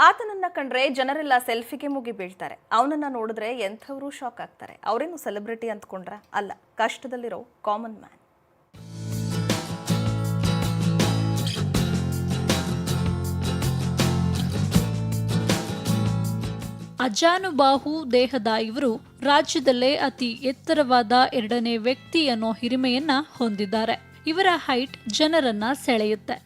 ಆತನನ್ನ ಕಂಡ್ರೆ ಜನರೆಲ್ಲ ಸೆಲ್ಫಿಗೆ ಮುಗಿ ಬೀಳ್ತಾರೆ. ಅವನನ್ನ ನೋಡಿದ್ರೆ ಎಂಥವರು ಶಾಕ್ ಆಗ್ತಾರೆ. ಅವರೇನು ಸೆಲೆಬ್ರಿಟಿ ಅಂದ್ಕೊಂಡ್ರ? ಅಲ್ಲ, ಕಷ್ಟದಲ್ಲಿರೋ ಕಾಮನ್ ಮ್ಯಾನ್. ಅಜಾನುಬಾಹು ದೇಹದ ಇವರು ರಾಜ್ಯದಲ್ಲೇ ಅತಿ ಎತ್ತರವಾದ 2ನೇ ವ್ಯಕ್ತಿ ಅನ್ನೋ ಹಿರಿಮೆಯನ್ನ ಹೊಂದಿದ್ದಾರೆ. ಇವರ ಹೈಟ್ ಜನರನ್ನ ಸೆಳೆಯುತ್ತೆ.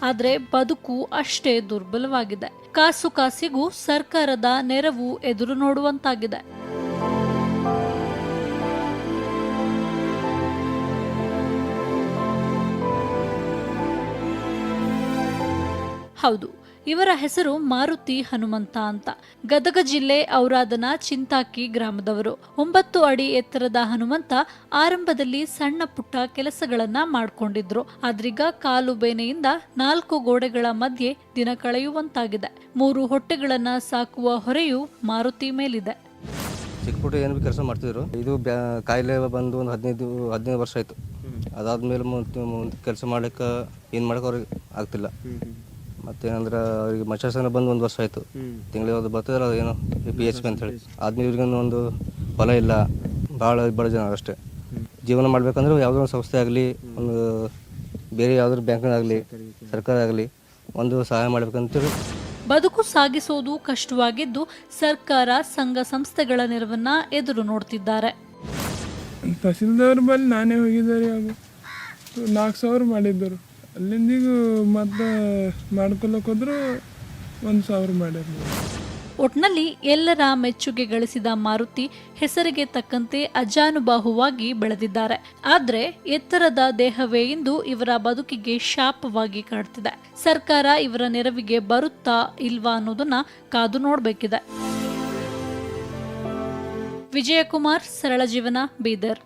ಆದ್ರೆ ಬದುಕು ಅಷ್ಟೇ ದುರ್ಬಲವಾಗಿದೆ. ಕಾಸು ಕಾಸಿಗೂ ಸರ್ಕಾರದ ನೆರವು ಎದುರು ನೋಡುವಂತಾಗಿದೆ. ಹೌದು, ಇವರ ಹೆಸರು ಮಾರುತಿ ಹನುಮಂತ ಅಂತ. ಗದಗ ಜಿಲ್ಲೆ ಔರಾದನ ಚಿಂತಾಕಿ ಗ್ರಾಮದವರು. 9 ಅಡಿ ಎತ್ತರದ ಹನುಮಂತ ಆರಂಭದಲ್ಲಿ ಸಣ್ಣ ಪುಟ್ಟ ಕೆಲಸಗಳನ್ನ ಮಾಡ್ಕೊಂಡಿದ್ರು. ಆದ್ರೀಗ ಕಾಲು ಬೇನೆಯಿಂದ 4 ಗೋಡೆಗಳ ಮಧ್ಯೆ ದಿನ ಕಳೆಯುವಂತಾಗಿದೆ. 3 ಹೊಟ್ಟೆಗಳನ್ನ ಸಾಕುವ ಹೊರೆಯು ಮಾರುತಿ ಮೇಲಿದೆ. ಚಿಕ್ಕ ಪುಟ್ಟ ಏನು ಕೆಲಸ ಮಾಡ್ತಿದ್ರು. ಇದು ಕಾಯಿಲೆ ಬಂದು ಒಂದು 15 ವರ್ಷ ಆಯ್ತು. ಅದಾದ್ಮೇಲೆ ಕೆಲಸ ಮಾಡ್ಲಿಕ್ಕೆ ಏನು ಮಾಡಕ್ಕೆ ಅವ್ರಿಗೆ ಆಗ್ತಿಲ್ಲ. ಮತ್ತೇನಂದ್ರೆ ಅವ್ರಿಗೆ ಮಚ್ಚಾಸನ ಬಂದು 1 ವರ್ಷ ಆಯಿತು. ತಿಂಗಳಿಗೆ ಬರ್ತದಲ್ಲ ಏನೋ PHP ಅಂತ ಹೇಳಿ. ಆದ್ಮೇಲೆ ಇವ್ರಿಗೂ ಒಂದು ಹೊಲ ಇಲ್ಲ. ಭಾಳ ಬಡ ಜನ ಅಷ್ಟೇ. ಜೀವನ ಮಾಡ್ಬೇಕಂದ್ರೆ ಯಾವುದೋ ಒಂದು ಸಂಸ್ಥೆ ಆಗಲಿ, ಒಂದು ಬೇರೆ ಯಾವುದಾದ್ರು ಬ್ಯಾಂಕ್ನಾಗಲಿ, ಸರ್ಕಾರ ಆಗಲಿ ಒಂದು ಸಹಾಯ ಮಾಡ್ಬೇಕಂತೇಳಿ. ಬದುಕು ಸಾಗಿಸೋದು ಕಷ್ಟವಾಗಿದ್ದು ಸರ್ಕಾರ, ಸಂಘ ಸಂಸ್ಥೆಗಳ ನೆರವನ್ನ ಎದುರು ನೋಡ್ತಿದ್ದಾರೆ. ತಹಸೀಲ್ದಾರ್ ಬಳಿ ನಾನೇ ಹೋಗಿದ್ದಾರೆ. 4,000 ಮಾಡಿದ್ದರು. ಅಲ್ಲಿಂದೀಗ ಮತ್ತೆ ಮಾಡ್ಕೊಳಕ್ ಹೋದ್ರು 1,000 ಮಾಡ್ಯಾರ. ಒಟ್ನಲ್ಲಿ ಎಲ್ಲರ ಮೆಚ್ಚುಗೆ ಗಳಿಸಿದ ಮಾರುತಿ ಹೆಸರಿಗೆ ತಕ್ಕಂತೆ ಅಜಾನುಬಾಹುವಾಗಿ ಬೆಳೆದಿದ್ದಾರೆ. ಆದ್ರೆ ಎತ್ತರದ ದೇಹವೇ ಇಂದು ಇವರ ಬದುಕಿಗೆ ಶಾಪವಾಗಿ ಕಾಡ್ತಿದೆ. ಸರ್ಕಾರ ಇವರ ನೆರವಿಗೆ ಬರುತ್ತಾ ಇಲ್ವಾ ಅನ್ನೋದನ್ನ ಕಾದು ನೋಡ್ಬೇಕಿದೆ. ವಿಜಯಕುಮಾರ್, ಸರಳ ಜೀವನ, ಬೀದರ್.